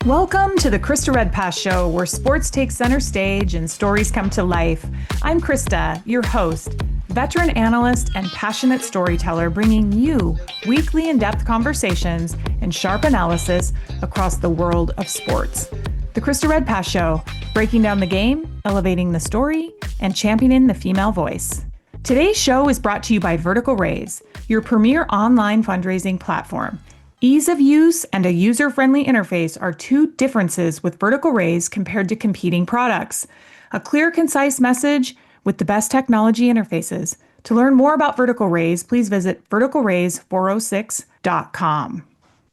Welcome to the Krista Redpath Show, where sports take center stage and stories come to life. I'm Krista, your host, veteran analyst and passionate storyteller, bringing you weekly in-depth conversations and sharp analysis across the world of sports. The Krista Redpath Show, breaking down the game, elevating the story, and championing the female voice. Today's show is brought to you by Vertical Raise, your premier online fundraising platform. Ease of use and a user-friendly interface are two differences with Vertical Raise compared to competing products. A clear, concise message with the best technology interfaces. To learn more about Vertical Raise, please visit verticalraise406.com.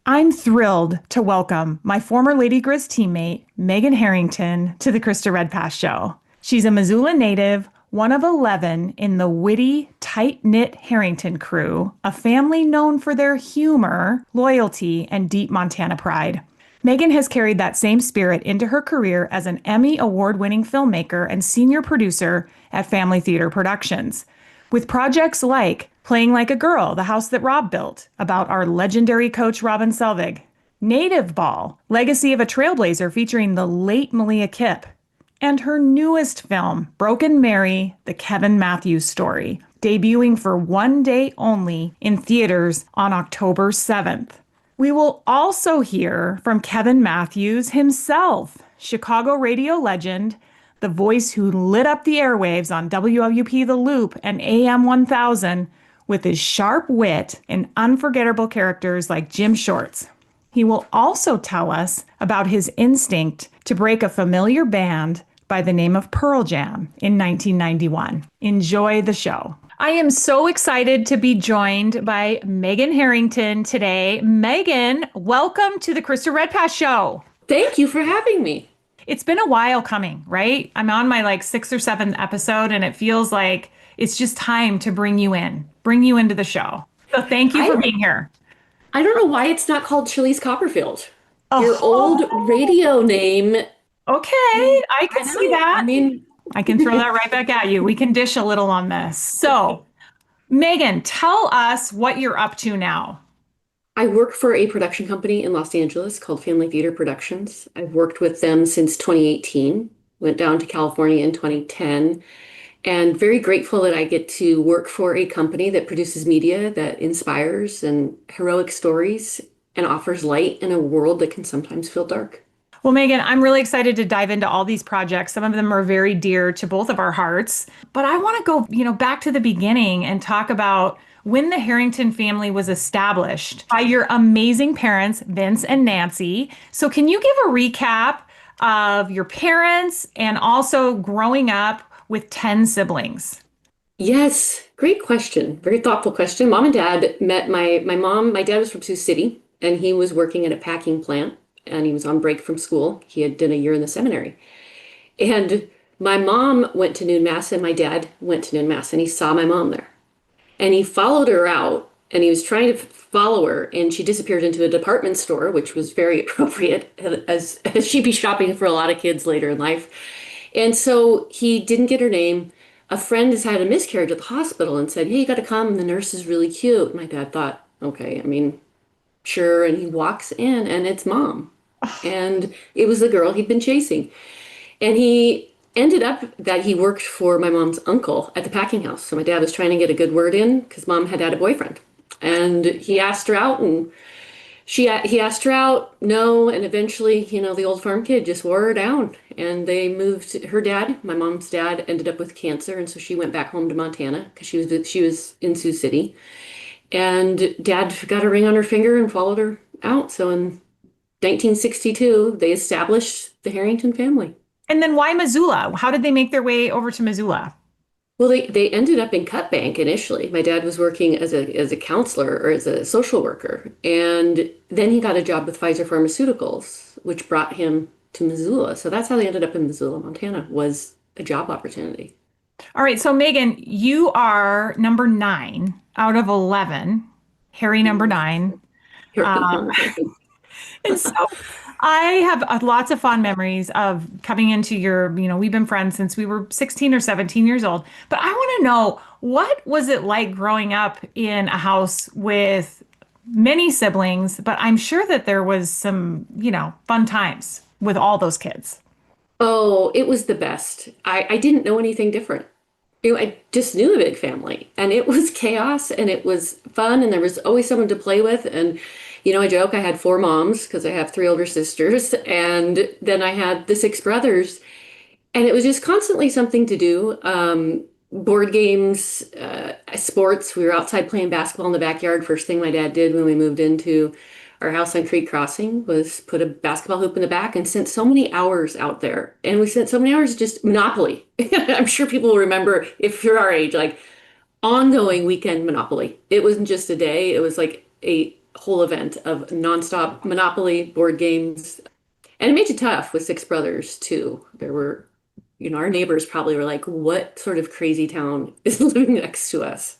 I'm thrilled to welcome my former Lady Griz teammate, Megan Harrington, to the Krista Redpath Show. She's a Missoula native, one of 11 in the witty, tight-knit Harrington crew, a family known for their humor, loyalty, and deep Montana pride. Megan has carried that same spirit into her career as an Emmy award-winning filmmaker and senior producer at Family Theater Productions. With projects like Playing Like a Girl, The House That Rob Built, about our legendary coach Robin Selvig, Native Ball, Legacy of a Trailblazer featuring the late Malia Kipp, and her newest film, Broken Mary, the Kevin Matthews story, debuting for one day only in theaters on October 7th. We will also hear from Kevin Matthews himself, Chicago radio legend, the voice who lit up the airwaves on WLUP The Loop and AM 1000 with his sharp wit and unforgettable characters like Jim Shorts. He will also tell us about his instinct to break a familiar band by the name of Pearl Jam in 1991. Enjoy the show. I am so excited to be joined by Megan Harrington today. Megan, welcome to the Krista Redpath Show. Thank you for having me. It's been a while coming, right? I'm on my sixth or seventh episode, and it feels like it's just time to bring you into the show. So thank you for being here. I don't know why it's not called Chili's Copperfield. Your old radio name. Okay, I can see that. I can throw that right back at you. We can dish a little on this. So, Megan, tell us what you're up to now. I work for a production company in Los Angeles called Family Theater Productions. I've worked with them since 2018, went down to California in 2010, and very grateful that I get to work for a company that produces media that inspires and heroic stories and offers light in a world that can sometimes feel dark. Well, Megan, I'm really excited to dive into all these projects. Some of them are very dear to both of our hearts, but I want to go, back to the beginning and talk about when the Harrington family was established by your amazing parents, Vince and Nancy. So can you give a recap of your parents and also growing up with 10 siblings? Yes, great question. Very thoughtful question. Mom and dad met my mom. My dad was from Sioux City, and he was working at a packing plant. And he was on break from school. He had done a year in the seminary. And my mom went to noon mass and my dad went to noon mass, and he saw my mom there. And he followed her out, and he was trying to follow her, and she disappeared into a department store, which was very appropriate as she'd be shopping for a lot of kids later in life. And so he didn't get her name. A friend has had a miscarriage at the hospital and said, "Hey, you got to come. The nurse is really cute." My dad thought, okay, sure. And he walks in and it's Mom. And it was the girl he'd been chasing. And he ended up that he worked for my mom's uncle at the packing house. So my dad was trying to get a good word in because Mom had a boyfriend. And he asked her out, and he asked her out, no. And eventually, the old farm kid just wore her down. And they moved. Her dad, my mom's dad, ended up with cancer. And so she went back home to Montana because she was in Sioux City. And Dad got a ring on her finger and followed her out. So in 1962, they established the Harrington family. And then why Missoula? How did they make their way over to Missoula? Well, they ended up in Cut Bank initially. My dad was working as a counselor or as a social worker. And then he got a job with Pfizer Pharmaceuticals, which brought him to Missoula. So that's how they ended up in Missoula, Montana, was a job opportunity. All right. So Megan, you are number 9 out of 11, Harry number 9. And so I have lots of fond memories of coming into your, we've been friends since we were 16 or 17 years old. But I want to know, what was it like growing up in a house with many siblings, but I'm sure that there was some, fun times with all those kids. Oh, it was the best. I didn't know anything different. I just knew a big family and it was chaos and it was fun and there was always someone to play with. And, I joke I had four moms because I have three older sisters and then I had the six brothers and it was just constantly something to do. Board games, sports. We were outside playing basketball in the backyard. First thing my dad did when we moved into our house on Creek Crossing was put a basketball hoop in the back and spent so many hours out there. And we spent so many hours just Monopoly. I'm sure people will remember if you're our age, like ongoing weekend Monopoly. It wasn't just a day, it was like a whole event of nonstop Monopoly board games. And it made you tough with six brothers too. There were, our neighbors probably were like, what sort of crazy town is living next to us?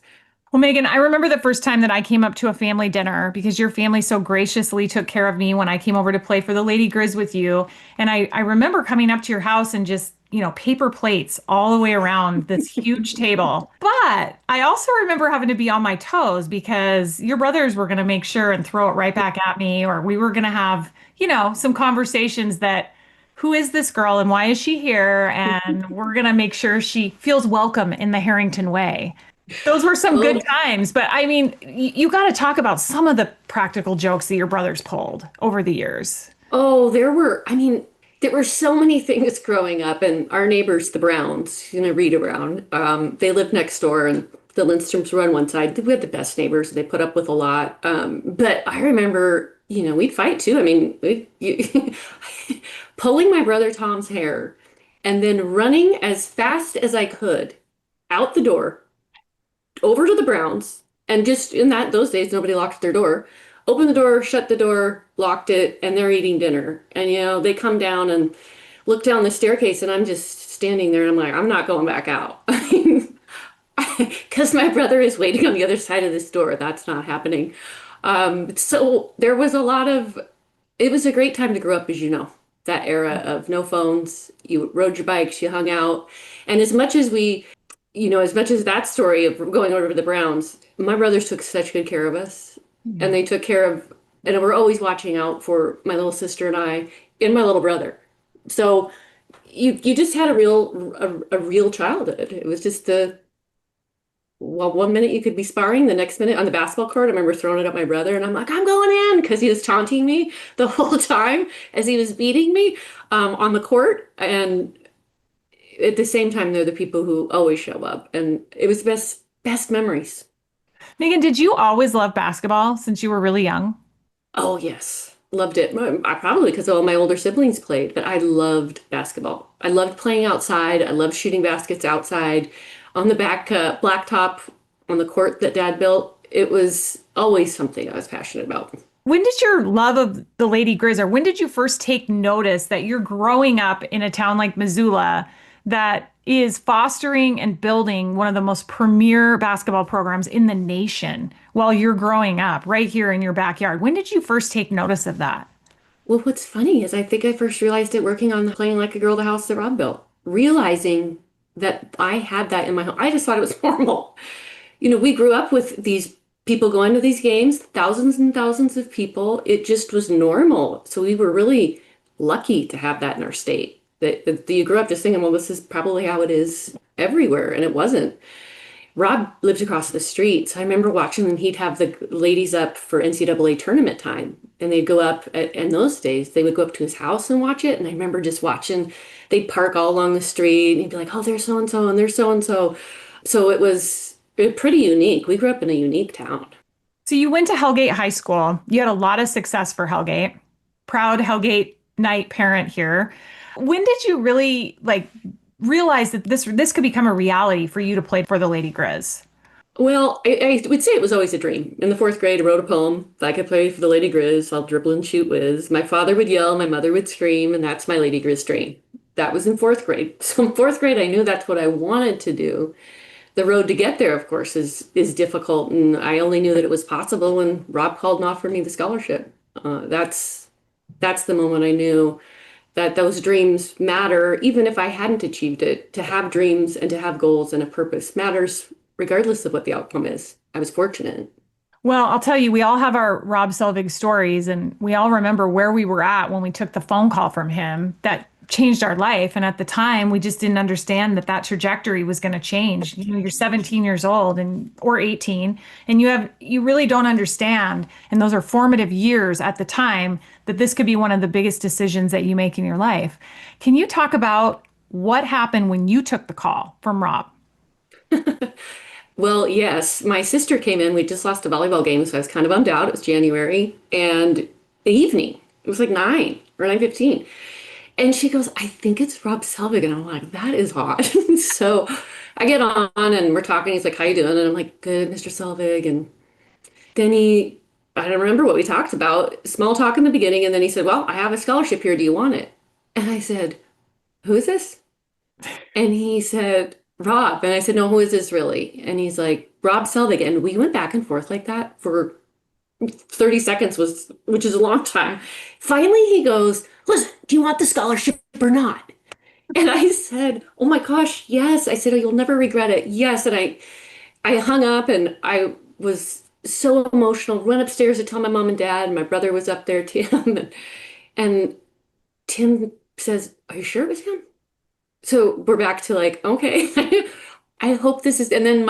Well, Megan, I remember the first time that I came up to a family dinner because your family so graciously took care of me when I came over to play for the Lady Griz with you. And I remember coming up to your house and just, paper plates all the way around this huge table. But I also remember having to be on my toes because your brothers were going to make sure and throw it right back at me, or we were going to have, some conversations that who is this girl and why is she here? And we're going to make sure she feels welcome in the Harrington way. Those were some good Oh, times, but I mean, you got to talk about some of the practical jokes that your brothers pulled over the years. oh, there were so many things growing up, and our neighbors, the Browns, Rita Brown, they lived next door, and the Lindstroms were on one side. We had the best neighbors. They put up with a lot. But I remember, we'd fight too. I mean, pulling my brother Tom's hair and then running as fast as I could out the door over to the Browns, and just in those days, nobody locked their door. Opened the door, shut the door, locked it, and they're eating dinner. And they come down and look down the staircase, and I'm just standing there, and I'm like, I'm not going back out. I mean, because my brother is waiting on the other side of this door. That's not happening. So there was a lot of. It was a great time to grow up, as you know. That era of no phones, you rode your bikes, you hung out, and as much as that story of going over to the Browns, my brothers took such good care of us. And they took care of, and were always watching out for my little sister and I and my little brother. So you just had a real childhood. It was just one minute you could be sparring, the next minute on the basketball court, I remember throwing it at my brother and I'm like, I'm going in because he was taunting me the whole time as he was beating me on the court. And at the same time, they're the people who always show up. And it was best memories. Megan, did you always love basketball since you were really young? Oh, yes. Loved it. I probably because all my older siblings played, but I loved basketball. I loved playing outside. I loved shooting baskets outside on the back blacktop on the court that Dad built. It was always something I was passionate about. When did your love of the Lady Griz, or when did you first take notice that you're growing up in a town like Missoula that is fostering and building one of the most premier basketball programs in the nation while you're growing up right here in your backyard? When did you first take notice of that? Well, what's funny is I think I first realized it working on Playing Like a Girl, the house that Rob built, realizing that I had that in my home. I just thought it was normal. We grew up with these people going to these games, thousands and thousands of people. It just was normal. So we were really lucky to have that in our state. That you grew up just thinking, well, this is probably how it is everywhere. And it wasn't. Rob lived across the street. So I remember watching him. He'd have the ladies up for NCAA tournament time. And they'd go up, in those days, they would go up to his house and watch it. And I remember just watching, they'd park all along the street. And he'd be like, oh, there's so-and-so and there's so-and-so. So it was pretty unique. We grew up in a unique town. So you went to Hellgate High School. You had a lot of success for Hellgate. Proud Hellgate Knight parent here. When did you really realize that this could become a reality for you to play for the Lady Griz? Well, I would say it was always a dream. In the fourth grade, I wrote a poem. If I could play for the Lady Griz, I'll dribble and shoot whiz. My father would yell, my mother would scream, and that's my Lady Griz dream. That was in fourth grade. So in fourth grade, I knew that's what I wanted to do. The road to get there, of course, is difficult, and I only knew that it was possible when Rob called and offered me the scholarship. That's the moment I knew that those dreams matter, even if I hadn't achieved it. To have dreams and to have goals and a purpose matters regardless of what the outcome is. I was fortunate. Well, I'll tell you, we all have our Rob Selvig stories, and we all remember where we were at when we took the phone call from him that changed our life. And at the time, we just didn't understand that that trajectory was going to change. You know, you're 17 years old and or 18, and you really don't understand. And those are formative years at the time that this could be one of the biggest decisions that you make in your life. Can you talk about what happened when you took the call from Rob? Well, yes, my sister came in. We just lost a volleyball game, so I was kind of bummed out. It was January and the evening. It was like 9 or 9:15. And she goes, I think it's Rob Selvig. And I'm like, that is odd. So I get on and we're talking. He's like, how you doing? And I'm like, good, Mr. Selvig. And then I don't remember what we talked about. Small talk in the beginning. And then he said, well, I have a scholarship here. Do you want it? And I said, who is this? And he said, Rob. And I said, no, who is this really? And he's like, Rob Selvig. And we went back and forth like that for 30 seconds which is a long time. Finally, he goes, listen, do you want the scholarship or not? And I said, oh my gosh, yes. I said, oh, you'll never regret it. Yes. And I hung up and I was so emotional, went upstairs to tell my mom and dad, and my brother was up there, Tim. And Tim says, are you sure it was him? So we're back to like, okay, I hope this is. And then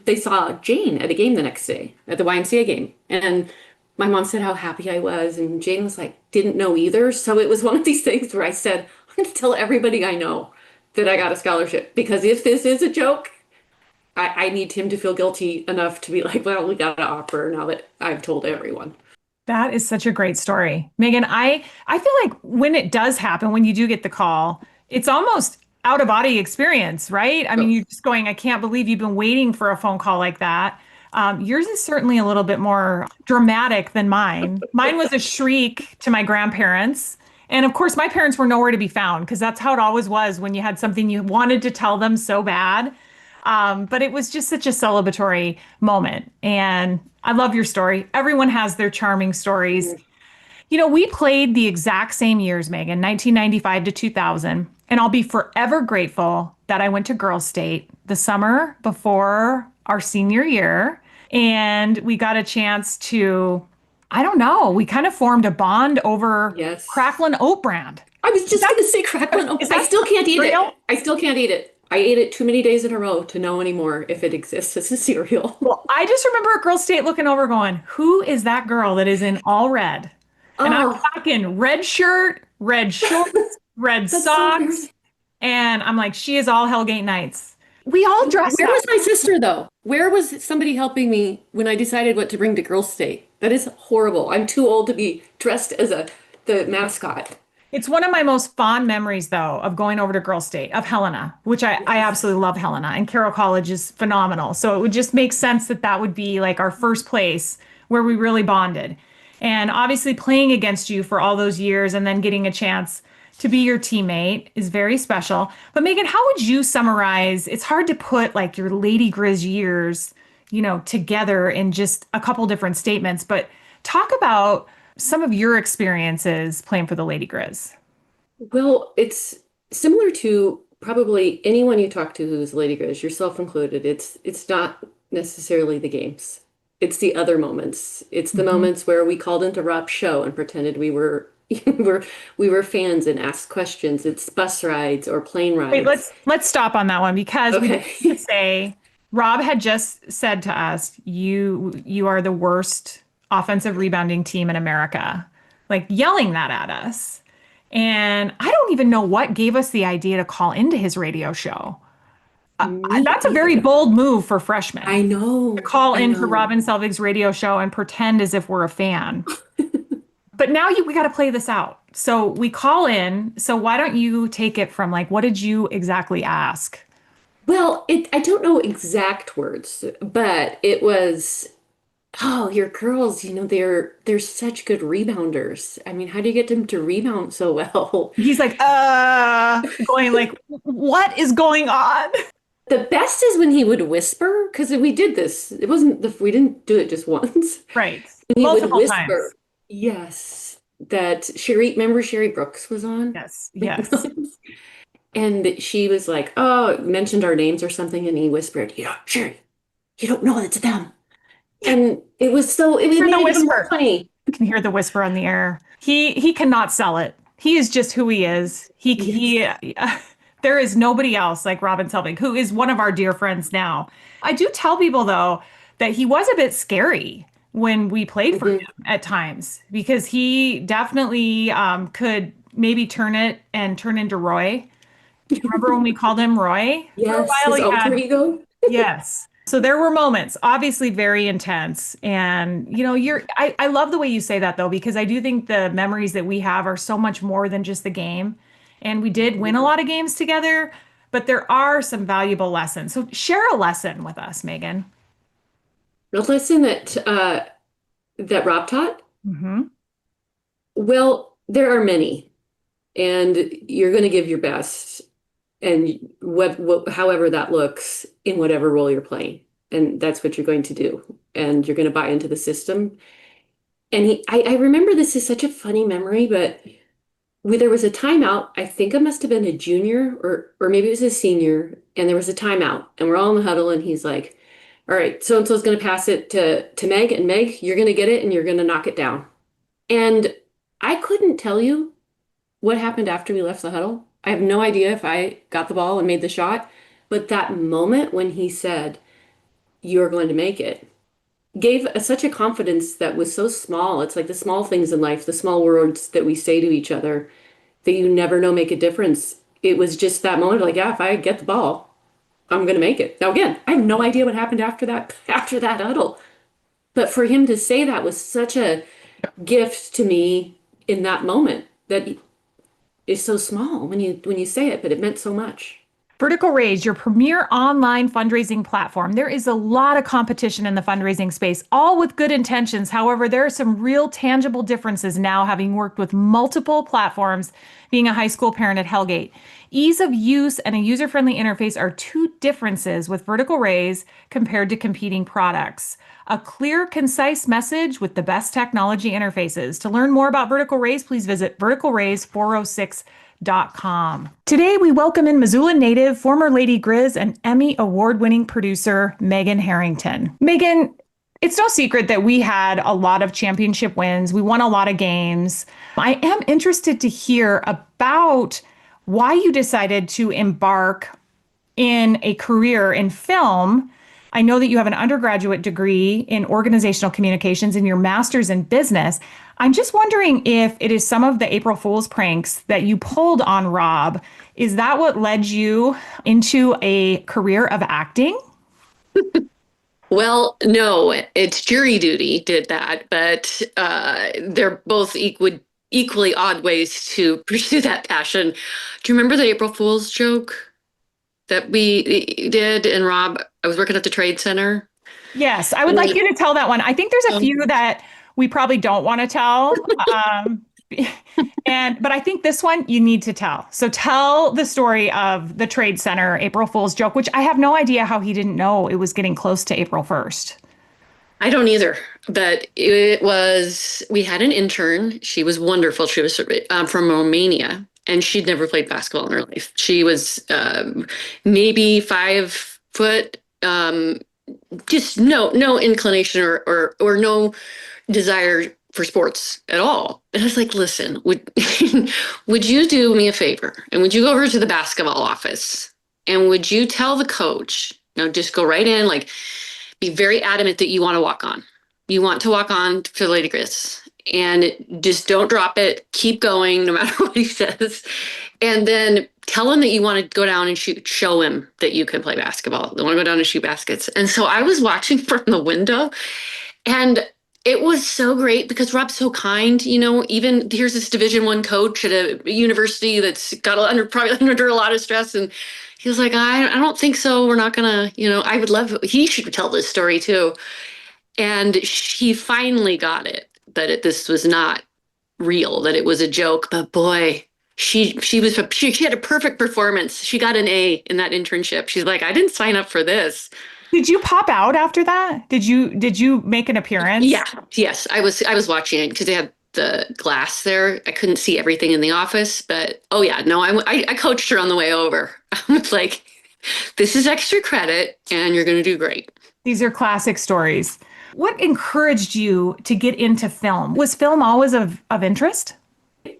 they saw Jane at a game the next day at the YMCA game. And my mom said how happy I was. And Jane was like, didn't know either. So it was one of these things where I said, I'm going to tell everybody I know that I got a scholarship, because if this is a joke, I need Tim to feel guilty enough to be like, well, we got an offer now that I've told everyone. That is such a great story. Megan, I feel like when it does happen, when you do get the call, it's almost out of body experience, right? I mean, So you're just going, I can't believe you've been waiting for a phone call like that. Yours is certainly a little bit more dramatic than mine. Mine was a shriek to my grandparents. And of course, my parents were nowhere to be found because that's how it always was when you had something you wanted to tell them so bad. But it was just such a celebratory moment. And I love your story. Everyone has their charming stories. You know, we played the exact same years, Megan, 1995 to 2000. And I'll be forever grateful that I went to Girls State the summer before our senior year. And we got a chance to, I don't know, we kind of formed a bond over yes. Cracklin Oat Brand. I was just going to say crackling. Is I that still can't eat it. real? I still can't eat it. I ate it too many days in a row to know anymore if it exists as a cereal. Well, I just remember at Girls State looking over going, who is that girl that is in all red? And I'm Oh, talking red shirt, red shorts, red that's so socks. embarrassing. And I'm like, she is all Hellgate Nights. We all dressed Where up. was my sister though? Where was somebody helping me when I decided what to bring to Girls' State? That is horrible. I'm too old to be dressed as the mascot. It's one of my most fond memories, though, of going over to Girls State, of Helena, which I Yes. absolutely love Helena. And Carroll College is phenomenal. So it would just make sense that that would be like our first place where we really bonded. And obviously, playing against you for all those years and then getting a chance to be your teammate is very special. But Megan, how would you summarize? It's hard to put like your Lady Griz years, together in just a couple different statements, but talk about some of your experiences playing for the Lady Griz. Well, it's similar to probably anyone you talk to who's Lady Grish, yourself included. It's not necessarily the games. It's the other moments. It's the Mhm. moments where we called into Rob's show and pretended we were we were fans and asked questions. It's bus rides or plane Wait, rides. let's stop on that one because we do need to Okay. say Rob had just said to us, you are the worst offensive rebounding team in America, like yelling that at us. And I don't even know what gave us the idea to call into his radio show. Me That's a very either. bold move for freshmen I to know. call I into know. Robin Selvig's radio show and pretend as if we're a fan. But now we got to play this out. So we call in. So why don't you take it from like, what did you exactly ask? Well, I don't know exact words, but it was, oh, your girls, they're such good rebounders. I mean, how do you get them to rebound so well? He's like, going like, what is going on? The best is when he would whisper, because we did this. It wasn't we didn't do it just once. Right. And he would Multiple times. whisper, yes, that remember Sherry Brooks was on? Yes. Yes. And she was like, oh, mentioned our names or something, and he whispered, Sherry, you don't know it's them. And it Hear made the it even more whisper. funny. You can hear the whisper on the air. He cannot sell it. He is just who he is. Yes. There is nobody else like Robin Selvig, who is one of our dear friends now. I do tell people though that he was a bit scary when we played for Mhm. him at times because he definitely could maybe turn into Roy. Do you remember when we called him Roy for a Yes, while? his He alter had ego. Yes. So there were moments, obviously very intense. And, I love the way you say that though, because I do think the memories that we have are so much more than just the game. And we did win a lot of games together, but there are some valuable lessons. So share a lesson with us, Megan. A lesson that Rob taught? Hmm. Well, there are many, and you're going to give your best, and however that looks in whatever role you're playing, and that's what you're going to do, and you're going to buy into the system. And I remember this is such a funny memory, but there was a timeout. I think I must have been a junior or maybe it was a senior, and there was a timeout, and we're all in the huddle, and he's like, "All right, so and so's going to pass it to Meg, and Meg, you're going to get it, and you're going to knock it down." And I couldn't tell you what happened after we left the huddle. I have no idea if I got the ball and made the shot, but that moment when he said, "You're going to make it," gave such a confidence that was so small. It's like the small things in life, the small words that we say to each other that you never know make a difference. It was just that moment, like, yeah, if I get the ball, I'm going to make it. Now, again, I have no idea what happened after that after that huddle, but for him to say that was such a gift to me in that moment that is so small when you say it, but it meant so much. Vertical Raise, your premier online fundraising platform. There is a lot of competition in the fundraising space, all with good intentions. However, there are some real tangible differences now, having worked with multiple platforms, being a high school parent at Hellgate. Ease of use and a user friendly interface are two differences with Vertical Raise compared to competing products. A clear, concise message with the best technology interfaces. To learn more about Vertical Raise, please visit verticalraise406.com. Today, we welcome in Missoula native, former Lady Griz, and Emmy award-winning producer Megan Harrington. Megan, it's no secret that we had a lot of championship wins. We won a lot of games. I am interested to hear about why you decided to embark in a career in film. I know that you have an undergraduate degree in organizational communications and your master's in business. I'm just wondering if it is some of the April Fool's pranks that you pulled on Rob. Is that what led you into a career of acting? Well, no, it's jury duty did that, but they're both equally odd ways to pursue that passion. Do you remember the April Fool's joke that we did? And Rob, I was working at the Trade Center. Yes, I would And like then, you to tell that one. I think there's a few that we probably don't want to tell. Um, but I think this one you need to tell. So tell the story of the Trade Center April Fool's joke, which I have no idea how he didn't know it was getting close to April 1st. I don't either, but we had an intern. She was wonderful. She was from Romania, and she'd never played basketball in her life. She was maybe 5 foot, just no inclination or no desire for sports at all. And I was like, listen, would would you do me a favor and would you go over to the basketball office and would you tell the coach, just go right in, like be very adamant that you want to walk on. You want to walk on for Lady Griz and just don't drop it. Keep going no matter what he says. And then tell him that you want to go down and show him that you can play basketball. They want to go down and shoot baskets. And so I was watching from the window and it was so great because Rob's so kind, even here's this Division I coach at a university that's got probably under a lot of stress. And he was like, I don't think so. We're not gonna, I would love, he should tell this story too. And he finally got it, that this was not real, that it was a joke. But boy, she had a perfect performance. She got an A in that internship. She's like, I didn't sign up for this. Did you pop out after that? Did you make an appearance? Yeah, yes, I was watching it because they had the glass there. I couldn't see everything in the office, but oh yeah, no, I coached her on the way over. I was like, this is extra credit, and you're going to do great. These are classic stories. What encouraged you to get into film? Was film always of interest?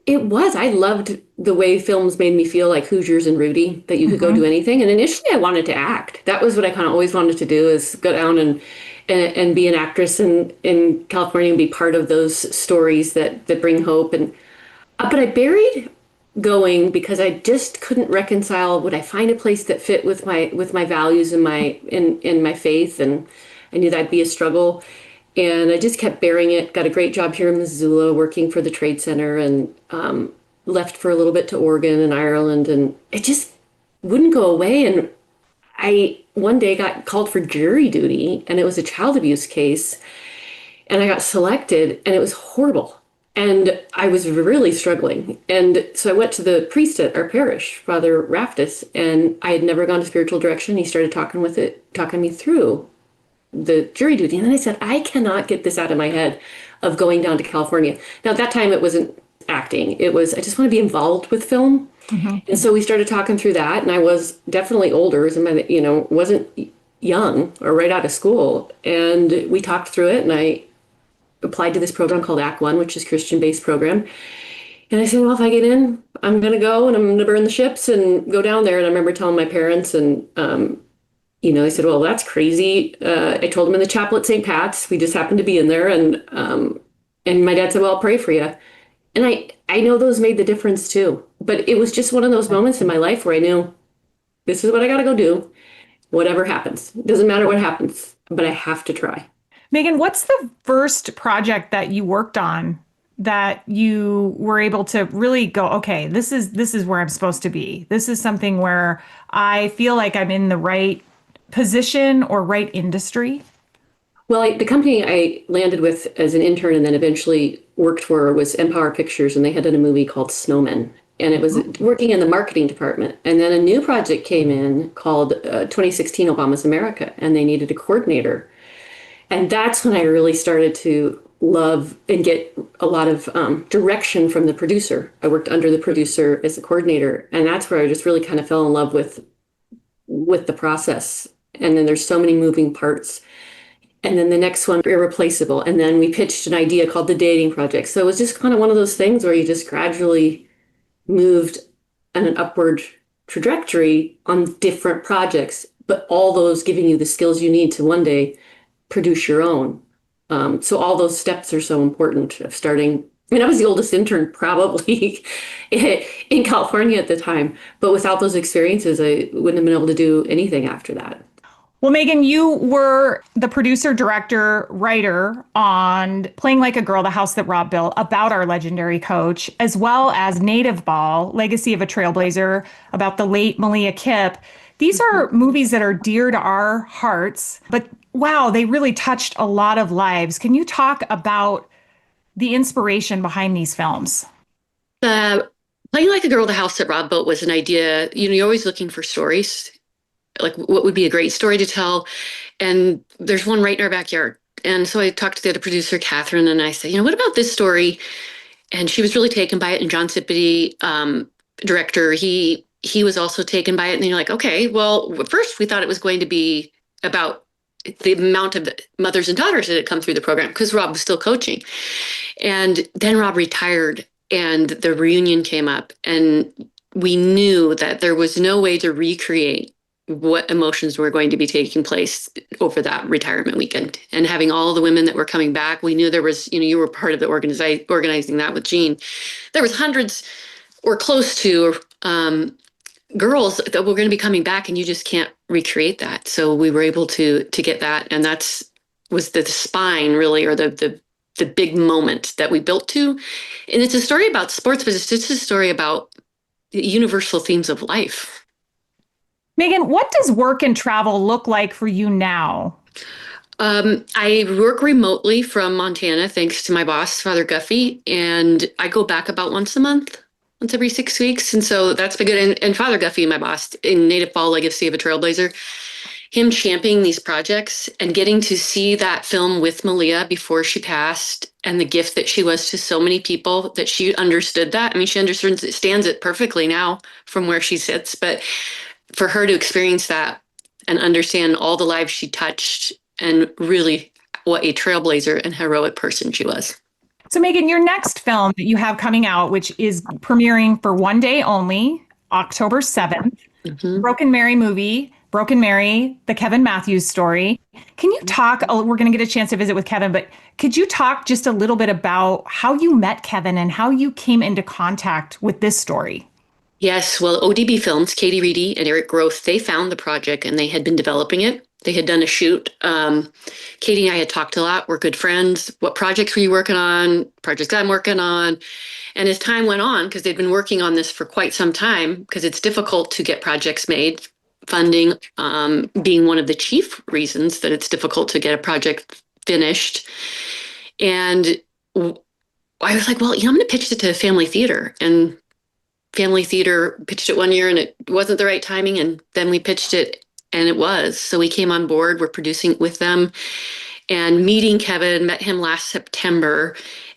It was. I loved the way films made me feel like Hoosiers and Rudy, that you could go do anything. And initially I wanted to act. That was what I kind of always wanted to do, is go down and be an actress in California and be part of those stories that bring hope. And but I buried going because I just couldn't reconcile, would I find a place that fit with my values and in my faith, and I knew that'd be a struggle. And I just kept bearing it. Got a great job here in Missoula working for the Trade Center, and left for a little bit to Oregon and Ireland, and it just wouldn't go away. And I one day got called for jury duty, and it was a child abuse case, and I got selected, and it was horrible. And I was really struggling. And so I went to the priest at our parish, Father Raftis, and I had never gone to spiritual direction. He started talking me through the jury duty. And then I said, I cannot get this out of my head of going down to California. Now, at that time, it wasn't acting. It was, I just want to be involved with film. And so we started talking through that. And I was definitely older, wasn't young or right out of school. And we talked through it, and I applied to this program called Act One, which is a Christian-based program. And I said, well, if I get in, I'm going to go, and I'm going to burn the ships and go down there. And I remember telling my parents, and they said, well, that's crazy. I told them in the chapel at St. Pat's. We just happened to be in there. And my dad said, well, I'll pray for you. And I know those made the difference too. But it was just one of those moments in my life where I knew this is what I got to go do. Whatever happens. It doesn't matter what happens, but I have to try. Megan, what's the first project that you worked on that you were able to really go, okay, this is where I'm supposed to be. This is something where I feel like I'm in the right position or right industry? Well, the company I landed with as an intern and then eventually worked for was Empower Pictures, and they had done a movie called Snowmen. And it was working in the marketing department. And then a new project came in called 2016 Obama's America, and they needed a coordinator. And that's when I really started to love and get a lot of direction from the producer. I worked under the producer as a coordinator, and that's where I just really kind of fell in love with the process. And then there's so many moving parts. And then the next one, Irreplaceable. And then we pitched an idea called The Dating Project. So it was just kind of one of those things where you just gradually moved on an upward trajectory on different projects, but all those giving you the skills you need to one day produce your own. So all those steps are so important of starting. I mean, I was the oldest intern probably in California at the time, but without those experiences, I wouldn't have been able to do anything after that. Well, Megan, you were the producer, director, writer on Playing Like a Girl, The House That Rob Built, about our legendary coach, as well as Native Ball, Legacy of a Trailblazer, about the late Malia Kipp. These are movies that are dear to our hearts, but wow, they really touched a lot of lives. Can you talk about the inspiration behind these films? Playing Like a Girl, The House That Rob Built was an idea. You're always looking for stories, like what would be a great story to tell. And there's one right in our backyard. And so I talked to the other producer, Catherine, and I said, what about this story? And she was really taken by it. And John Sippity, director, he was also taken by it. And then you're like, okay, well, first we thought it was going to be about the amount of mothers and daughters that had come through the program, because Rob was still coaching. And then Rob retired, and the reunion came up, and we knew that there was no way to recreate what emotions were going to be taking place over that retirement weekend. And having all the women that were coming back, we knew there was, you were part of the organizing that with Jean. There was hundreds or close to girls that were going to be coming back, and you just can't recreate that. So we were able to get that, and was the spine really, or the big moment that we built to. And it's a story about sports, but it's just a story about the universal themes of life. Megan, what does work and travel look like for you now? I work remotely from Montana, thanks to my boss, Father Guffey, and I go back about once every 6 weeks. And so that's been good. And Father Guffey, my boss, in Native Ball, Legacy of a Trailblazer, him championing these projects and getting to see that film with Malia before she passed, and the gift that she was to so many people, that she understood that. I mean, she understands it perfectly now from where she sits, but for her to experience that and understand all the lives she touched and really what a trailblazer and heroic person she was. So, Megan, your next film that you have coming out, which is premiering for one day only, October 7th, Broken Mary movie, Broken Mary, the Kevin Matthews story. Can you talk? We're going to get a chance to visit with Kevin, but could you talk just a little bit about how you met Kevin and how you came into contact with this story? Yes, well, ODB Films, Katie Reedy and Eric Groth, they found the project and they had been developing it. They had done a shoot. Katie and I had talked a lot. We're good friends. What projects were you working on? Projects I'm working on. And as time went on, because they'd been working on this for quite some time, because it's difficult to get projects made, funding being one of the chief reasons that it's difficult to get a project finished. And I was like, well, I'm going to pitch it to Family Theater. And Family Theater pitched it one year and it wasn't the right timing. And then we pitched it and it was. So we came on board. We're producing it with them. And meeting Kevin, met him last September.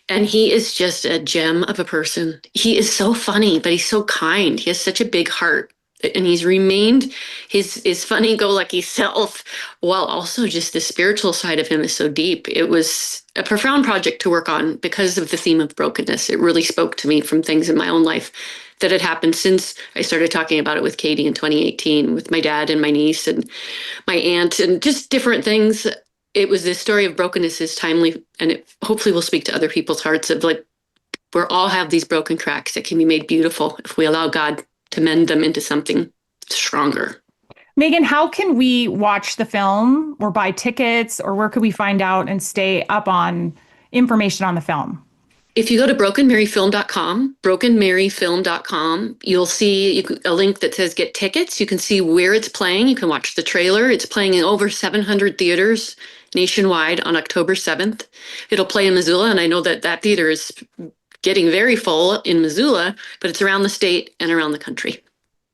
And he is just a gem of a person. He is so funny, but he's so kind. He has such a big heart. And he's remained his funny-go-lucky self, while also just the spiritual side of him is so deep. It was a profound project to work on because of the theme of brokenness. It really spoke to me from things in my own life that had happened since I started talking about it with Katie in 2018, with my dad and my niece and my aunt, and just different things. It was this story of brokenness is timely, and it hopefully will speak to other people's hearts of like, we all have these broken cracks that can be made beautiful if we allow God to mend them into something stronger. Megan, how can we watch the film or buy tickets, or where could we find out and stay up on information on the film? If you go to brokenmaryfilm.com, you'll see a link that says get tickets. You can see where it's playing. You can watch the trailer. It's playing in over 700 theaters nationwide on October 7th. It'll play in Missoula, and I know that theater is getting very full in Missoula, but it's around the state and around the country.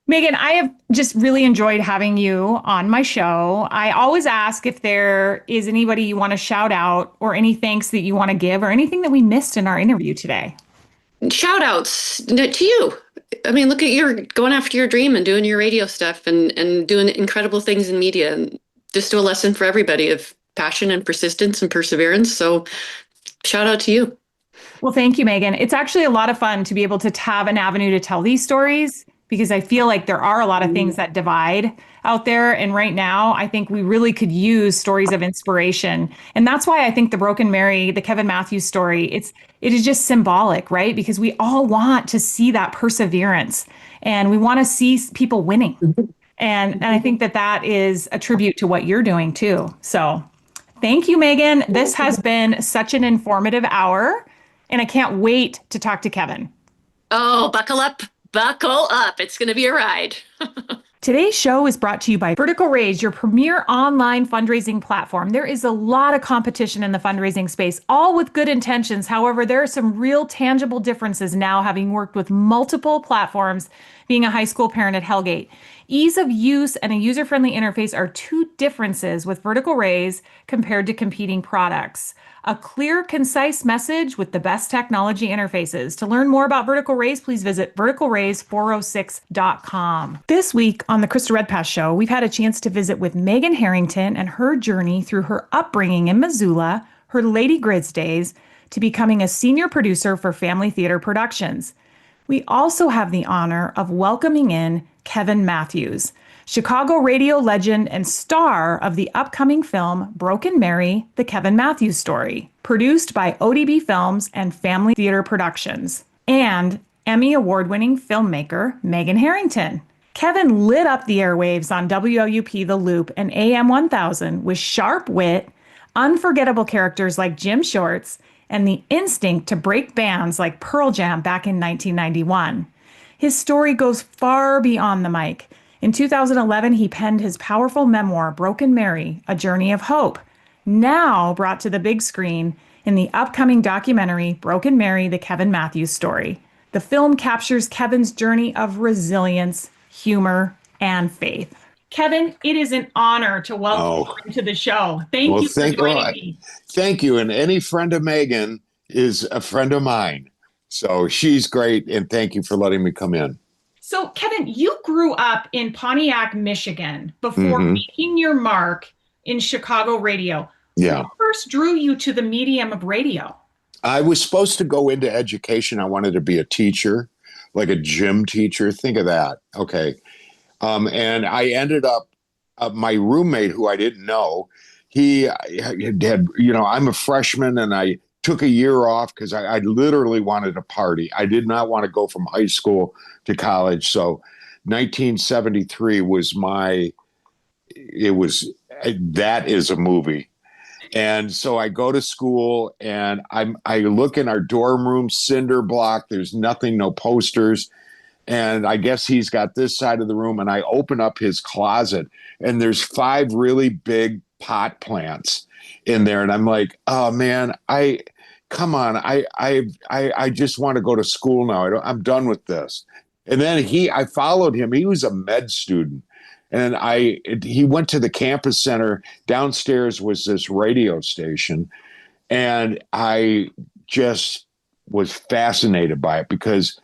Megan, I have just really enjoyed having you on my show. I always ask if there is anybody you want to shout out or any thanks that you want to give or anything that we missed in our interview today. Shout outs to you. I mean, look at you're going after your dream and doing your radio stuff and doing incredible things in media. And just a lesson for everybody of passion and persistence and perseverance. So shout out to you. Well, thank you, Megan. It's actually a lot of fun to be able to have an avenue to tell these stories, because I feel like there are a lot of things that divide out there. And right now, I think we really could use stories of inspiration. And that's why I think the Broken Mary, the Kevin Matthews story, it is just symbolic, right? Because we all want to see that perseverance and we want to see people winning. And I think that is a tribute to what you're doing too. So thank you, Megan. This has been such an informative hour, and I can't wait to talk to Kevin. Oh, buckle up. Buckle up. It's going to be a ride. Today's show is brought to you by Vertical Raise, your premier online fundraising platform. There is a lot of competition in the fundraising space, all with good intentions. However, there are some real tangible differences now, having worked with multiple platforms, being a high school parent at Hellgate. Ease of use and a user-friendly interface are two differences with Vertical Raise compared to competing products. A clear, concise message with the best technology interfaces. To learn more about Vertical Raise, please visit verticalraise406.com. This week on the Krista Redpath Show, we've had a chance to visit with Megan Harrington and her journey through her upbringing in Missoula, her Lady Griz days, to becoming a senior producer for Family Theater Productions. We also have the honor of welcoming in Kevin Matthews, Chicago radio legend and star of the upcoming film Broken Mary, the Kevin Matthews story, produced by ODB Films and Family Theater Productions, and Emmy award-winning filmmaker Megan Harrington. Kevin lit up the airwaves on WLUP The Loop and AM 1000 with sharp wit, unforgettable characters like Jim Shorts, and the instinct to break bands like Pearl Jam back in 1991. His story goes far beyond the mic. In 2011, he penned his powerful memoir, Broken Mary, A Journey of Hope, now brought to the big screen in the upcoming documentary, Broken Mary, the Kevin Matthews story. The film captures Kevin's journey of resilience, humor, and faith. Kevin, it is an honor to welcome you to the show. Thank you for joining me. Thank you. And any friend of Megan is a friend of mine. So she's great. And thank you for letting me come in. So, Kevin, you grew up in Pontiac, Michigan before making your mark in Chicago radio. Yeah. What first drew you to the medium of radio? I was supposed to go into education. I wanted to be a teacher, like a gym teacher. Think of that. Okay. And I ended up, my roommate, who I didn't know, he had, I'm a freshman and I took a year off because I literally wanted to party. I did not want to go from high school to college. So 1973 was that is a movie. And so I go to school and I look in our dorm room, cinder block. There's nothing, no posters. And I guess he's got this side of the room. And I open up his closet and there's 5 really big pot plants in there. And I'm like, oh man, come on. I just want to go to school now. I'm done with this. And then I followed him. He was a med student. And he went to the campus center. Downstairs was this radio station. And I just was fascinated by it because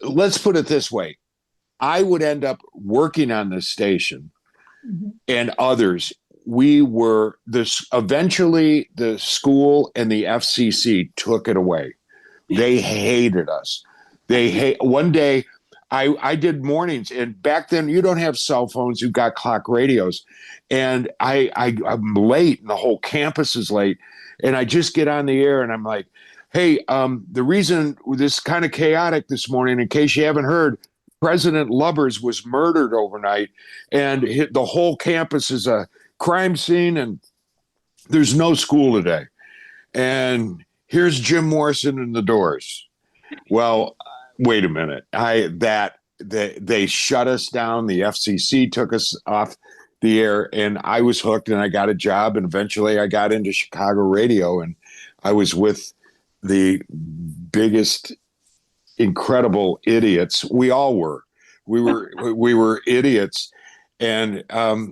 let's put it this way. I would end up working on this station and others. Eventually the school and the FCC took it away. They hated us. One day, I did mornings, and back then you don't have cell phones, you got clock radios, and I'm late, and the whole campus is late, and I just get on the air, and I'm like, hey, the reason this is kind of chaotic this morning, in case you haven't heard, President Lubbers was murdered overnight, and the whole campus is a crime scene, and there's no school today, and here's Jim Morrison and the Doors. Well, wait a minute. They shut us down. The FCC took us off the air, and I was hooked, and I got a job, and eventually I got into Chicago radio, and I was with the biggest, incredible idiots. We all were. We were idiots, and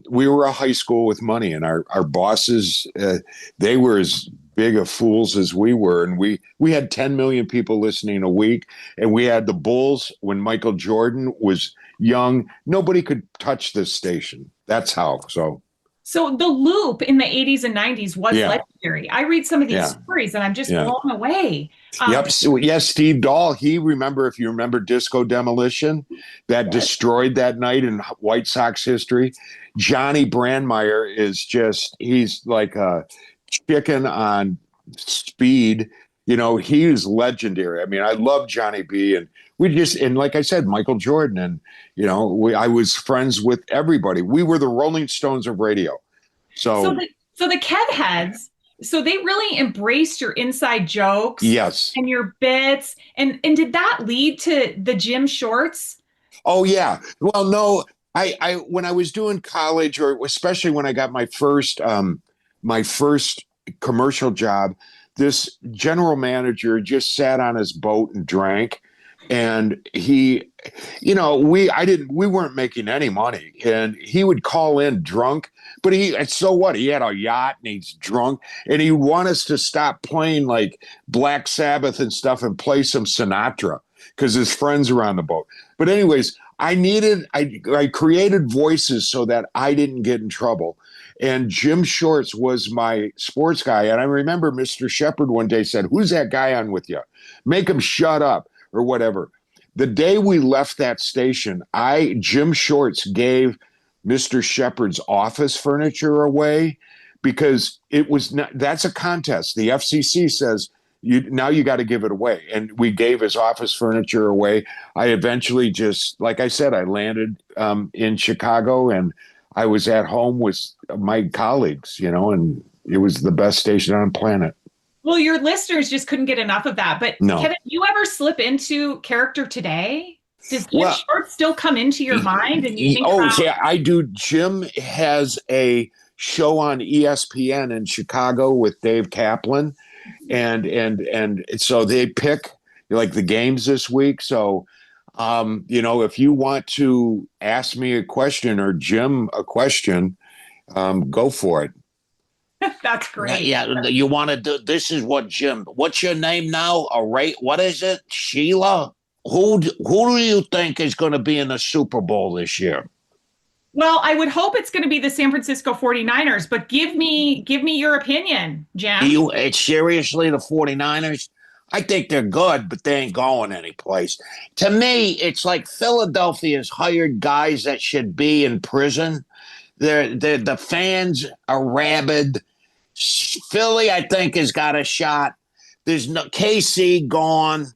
we were a high school with money, and our bosses, they were as big of fools as we were, and we had 10 million people listening a week, and we had the Bulls when Michael Jordan was young. Nobody could touch this station. That's how. So the loop in the 80s and 90s was legendary. I read some of these stories and I'm just blown away. Yep. So, yes, Steve Dahl, if you remember Disco Demolition, that destroyed that night in White Sox history. Johnny Brandmeier he's like a chicken on speed. He is legendary. I mean, I love Johnny B, and and like I said, Michael Jordan, and I was friends with everybody. We were the Rolling Stones of radio. So the Kev heads, so they really embraced your inside jokes, yes, and your bits, and did that lead to the gym shorts? Oh yeah. Well, no, I when I was doing college, or especially when I got my first commercial job, this general manager just sat on his boat and drank, and we weren't making any money, and he would call in drunk, but so what? He had a yacht and he's drunk, and he want us to stop playing like Black Sabbath and stuff and play some Sinatra because his friends are on the boat. But anyways, I created voices so that I didn't get in trouble. And Jim Shorts was my sports guy. And I remember Mr. Shepard one day said, "Who's that guy on with you? Make him shut up," or whatever. The day we left that station, Jim Shorts gave Mr. Shepard's office furniture away because that's a contest. The FCC says, now you got to give it away. And we gave his office furniture away. I eventually just, like I said, I landed in Chicago, and I was at home with my colleagues, and it was the best station on the planet. Well, your listeners just couldn't get enough of that. But no. Kevin, you ever slip into character today? Does Jim Shorts still come into your mind? And you think yeah, I do. Jim has a show on ESPN in Chicago with Dave Kaplan, and so they pick like the games this week. So, if you want to ask me a question or Jim a question, go for it. That's great. Yeah, you want to do this? Is what Jim? What's your name now? What is it? Sheila? Who do you think is going to be in the Super Bowl this year? Well, I would hope it's going to be the San Francisco 49ers, but give me your opinion, Jim. It's seriously the 49ers? I think they're good, but they ain't going anyplace. To me, it's like Philadelphia's hired guys that should be in prison. The fans are rabid. Philly, I think, has got a shot. There's no KC gone.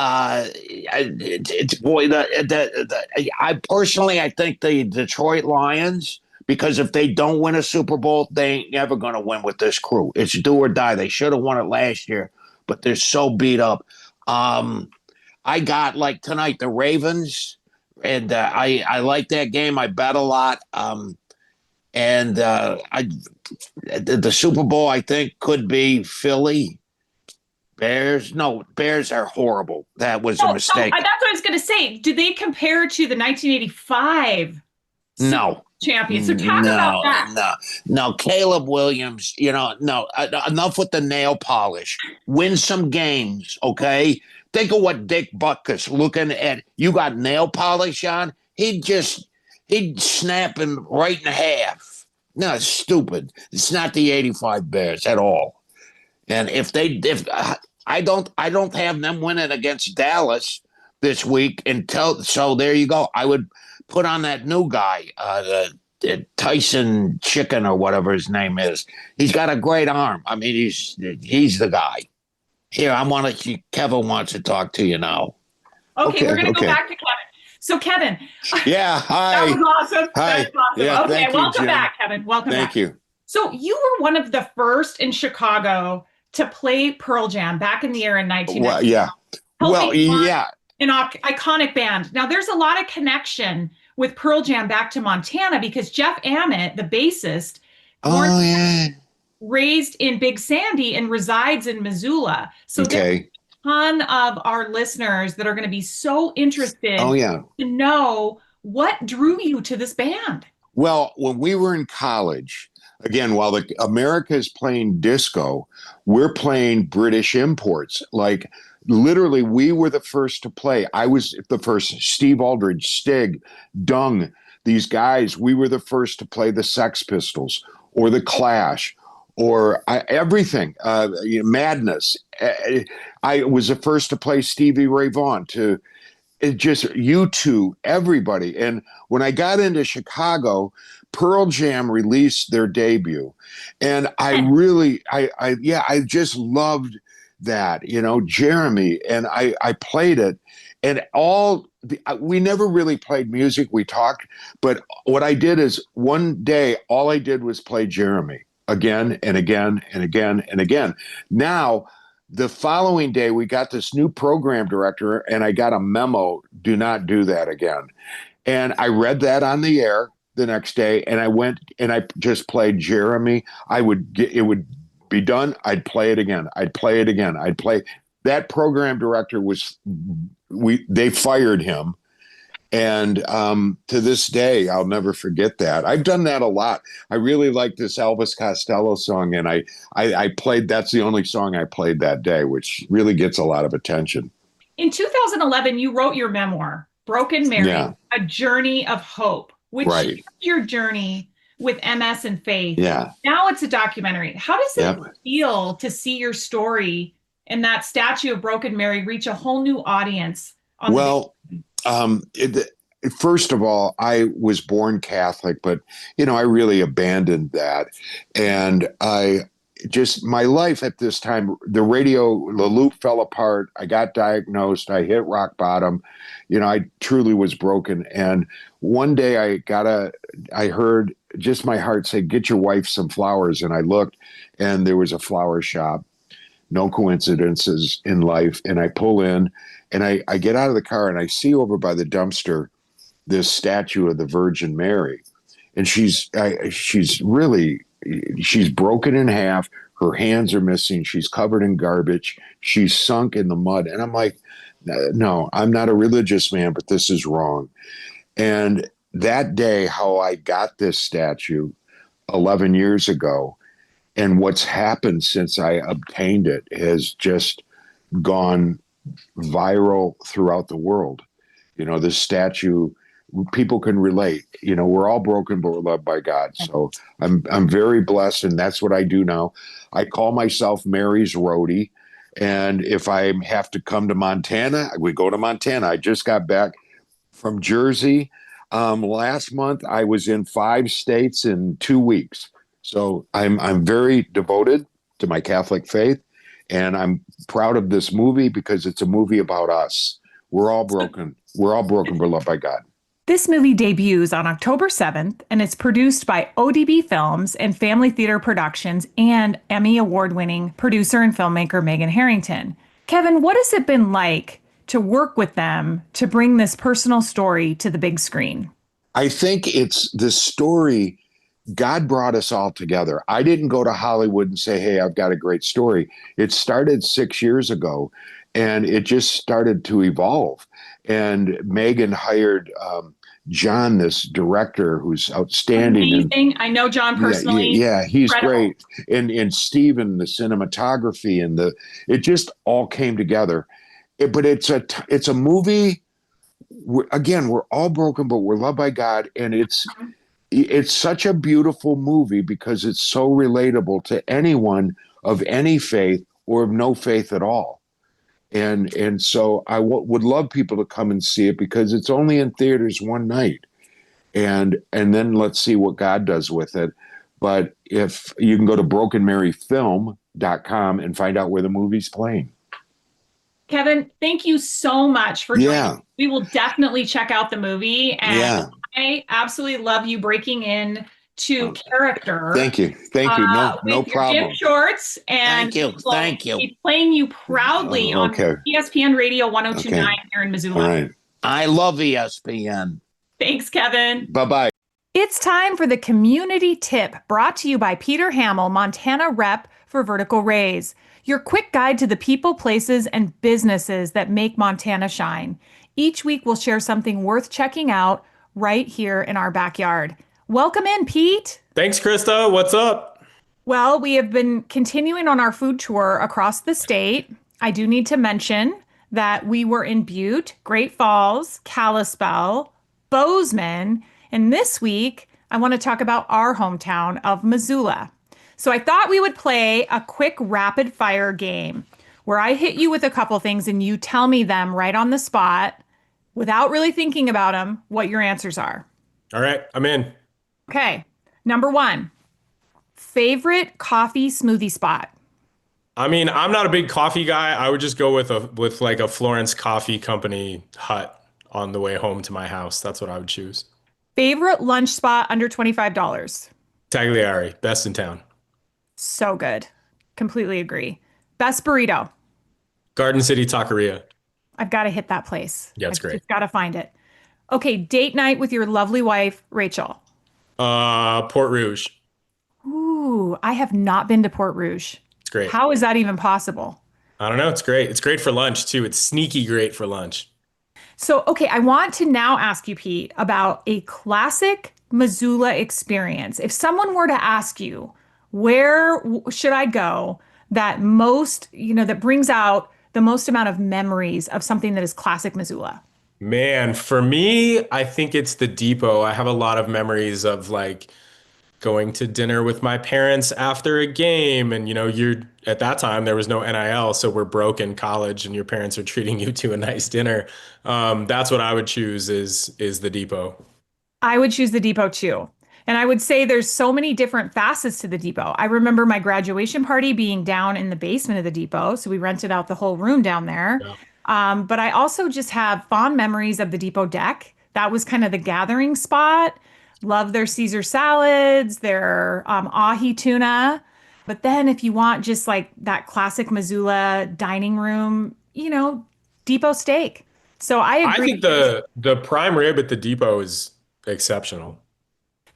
It's boy. I personally, I think the Detroit Lions, because if they don't win a Super Bowl, they ain't never going to win with this crew. It's do or die. They should have won it last year, but they're so beat up. I got like tonight the Ravens, and I like that game. I bet a lot. And the Super Bowl, I think, could be Philly. Bears? No, Bears are horrible. That was a mistake. That's what I was going to say. Do they compare to the 1985 No. champions? So talk about that. No. Caleb Williams, no. Enough with the nail polish. Win some games, okay? Think of what Dick Butkus looking at. You got nail polish on? He'd snap him right in half. No, it's stupid. It's not the 85 Bears at all. And if I don't have them winning against Dallas this week so there you go. I would put on that new guy, the Tyson Chicken or whatever his name is. He's got a great arm. I mean, he's the guy. Here, Kevin wants to talk to you now. Okay, we're going to go back to Kevin. So Kevin. Yeah, hi. That was awesome. Hi. That was awesome. Yeah, okay, welcome you, back, Kevin. Welcome back. Thank you. So you were one of the first in Chicago to play Pearl Jam back in the era in 1990. Well, yeah. Well, yeah. An iconic band. Now, there's a lot of connection with Pearl Jam back to Montana because Jeff Ament, the bassist, raised in Big Sandy and resides in Missoula. So there's a ton of our listeners that are going to be so interested to know what drew you to this band. Well, when we were in college, again, while America is playing disco, we're playing British imports. Like literally, we were the first to play. I was the first. Steve Aldridge, Stig, Dung, these guys. We were the first to play the Sex Pistols or the Clash or everything. Madness. I was the first to play Stevie Ray Vaughan. Just U2, everybody. And when I got into Chicago, Pearl Jam released their debut. And I just loved that, Jeremy. And I played it. And we never really played music. We talked. But what I did is one day, all I did was play Jeremy again and again and again and again. Now, the following day, we got this new program director, and I got a memo, do not do that again. And I read that on the air the next day, and I went and I just played Jeremy. It would be done. I'd play it again. I'd play it again. That program director they fired him. And to this day, I'll never forget that. I've done that a lot. I really like this Elvis Costello song, and I played, that's the only song I played that day, which really gets a lot of attention. In 2011, you wrote your memoir, Broken Mary, A Journey of Hope, which is your journey with MS and faith. Yeah. Now it's a documentary. How does it feel to see your story and that statue of Broken Mary reach a whole new audience? First of all, I was born Catholic, but, I really abandoned that. And my life at this time, the loop fell apart. I got diagnosed. I hit rock bottom. I truly was broken. And one day I heard just my heart say, get your wife some flowers. And I looked, and there was a flower shop. No coincidences in life. And I pull in, and I get out of the car, and I see over by the dumpster this statue of the Virgin Mary. And she's broken in half. Her hands are missing. She's covered in garbage. She's sunk in the mud. And I'm like, no, I'm not a religious man, but this is wrong. And that day, how I got this statue 11 years ago, and what's happened since I obtained it has just gone viral throughout the world. This statue people can relate. We're all broken, but we're loved by God. So I'm very blessed, and that's what I do now. I call myself Mary's roadie, and if I have to come to Montana, we go to Montana. I just got back from Jersey. Last month, I was in 5 states in 2 weeks. So I'm very devoted to my Catholic faith, and I'm proud of this movie because it's a movie about us. We're all broken. We're all broken, but loved by God. This movie debuts on October 7th, and it's produced by ODB Films and Family Theater Productions and Emmy award-winning producer and filmmaker Megan Harrington. Kevin, what has it been like to work with them to bring this personal story to the big screen? I think it's the story. God brought us all together. I didn't go to Hollywood and say, hey, I've got a great story. It started 6 years ago, and it just started to evolve. And Megan hired John, this director who's outstanding. Amazing. I know John personally. Yeah, he's Incredible. great. And Steven, the cinematography, and it just all came together. But it's a movie. Again, we're all broken, but we're loved by God, and it's such a beautiful movie because it's so relatable to anyone of any faith or of no faith at all. And so I would love people to come and see it because it's only in theaters one night. And then let's see what God does with it. But if you can go to brokenmaryfilm.com and find out where the movie's playing. Kevin, thank you so much for joining us. We will definitely check out the movie. And I absolutely love you breaking in to character. Thank you. No problem. Gym shorts, and Thank you. Keep playing you proudly on ESPN Radio 102.9 here in Missoula. All right. I love ESPN. Thanks, Kevin. Bye-bye. It's time for the community tip brought to you by Peter Hamill, Montana Rep for Vertical Raise. Your quick guide to the people, places, and businesses that make Montana shine. Each week, we'll share something worth checking out right here in our backyard. Welcome in, Pete. Thanks, Krista. What's up? Well, we have been continuing on our food tour across the state. I do need to mention that we were in Butte, Great Falls, Kalispell, Bozeman, and this week, I want to talk about our hometown of Missoula. So I thought we would play a quick rapid fire game where I hit you with a couple things and you tell me them right on the spot without really thinking about them, what your answers are. All right, I'm in. Okay. Number 1, favorite coffee smoothie spot. I mean, I'm not a big coffee guy. I would just go with like a Florence Coffee Company hut on the way home to my house. That's what I would choose. Favorite lunch spot under $25. Tagliari, best in town. So good. Completely agree. Best burrito. Garden City Taqueria. I've got to hit that place. Yeah, it's great. I've got to find it. Okay, date night with your lovely wife, Rachel. Port Rouge. Ooh, I have not been to Port Rouge. It's great. How is that even possible? I don't know. It's great. It's great for lunch too. It's sneaky great for lunch. So, okay, I want to now ask you, Pete, about a classic Missoula experience. If someone were to ask you, where should I go that most, that brings out the most amount of memories of something that is classic Missoula? Man, for me, I think it's the Depot. I have a lot of memories of like going to dinner with my parents after a game. And, you're at that time, there was no NIL. So we're broke in college and your parents are treating you to a nice dinner. That's what I would choose is the Depot. I would choose the Depot too. And I would say there's so many different facets to the Depot. I remember my graduation party being down in the basement of the Depot. So we rented out the whole room down there. Yeah. But I also just have fond memories of the Depot deck. That was kind of the gathering spot. Love their Caesar salads, their ahi tuna. But then if you want just like that classic Missoula dining room, Depot steak. So I agree. I think the prime rib at the Depot is exceptional.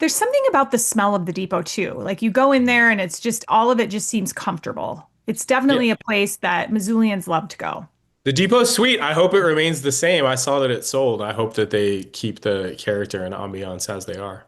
There's something about the smell of the Depot too. Like you go in there and it's just, all of it just seems comfortable. It's definitely a place that Missoulians love to go. The Depot's sweet. I hope it remains the same. I saw that it sold. I hope that they keep the character and ambiance as they are.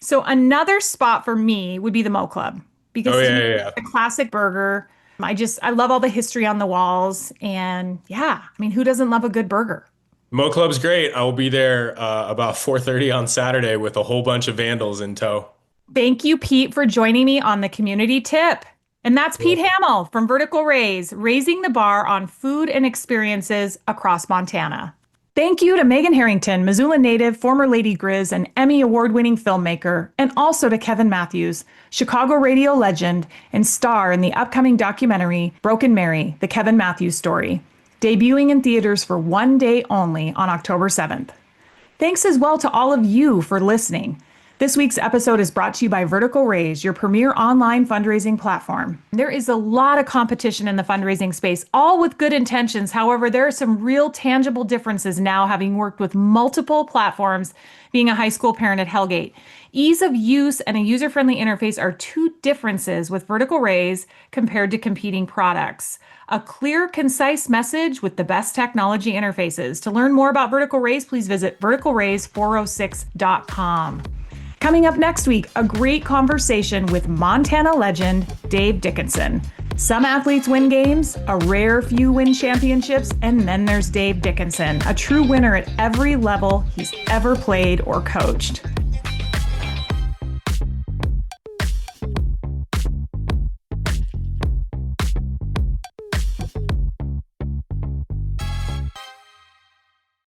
So another spot for me would be the Mo Club because it's a classic burger. I love all the history on the walls. And who doesn't love a good burger? Mo Club's great. I will be there about 4:30 on Saturday with a whole bunch of vandals in tow. Thank you, Pete, for joining me on the community tip. And that's Pete Hamill from Vertical Raise, raising the bar on food and experiences across Montana. Thank you to Megan Harrington, Missoula native, former Lady Griz, and Emmy award-winning filmmaker, and also to Kevin Matthews, Chicago radio legend and star in the upcoming documentary Broken Mary, the Kevin Matthews story, debuting in theaters for one day only on October 7th. Thanks as well to all of you for listening. This week's episode is brought to you by Vertical Raise, your premier online fundraising platform. There is a lot of competition in the fundraising space, all with good intentions. However, there are some real tangible differences now, having worked with multiple platforms, being a high school parent at Hellgate. Ease of use and a user-friendly interface are two differences with Vertical Raise compared to competing products. A clear, concise message with the best technology interfaces. To learn more about Vertical Raise, please visit verticalraise406.com. Coming up next week, a great conversation with Montana legend Dave Dickinson. Some athletes win games, a rare few win championships, and then there's Dave Dickinson, a true winner at every level he's ever played or coached.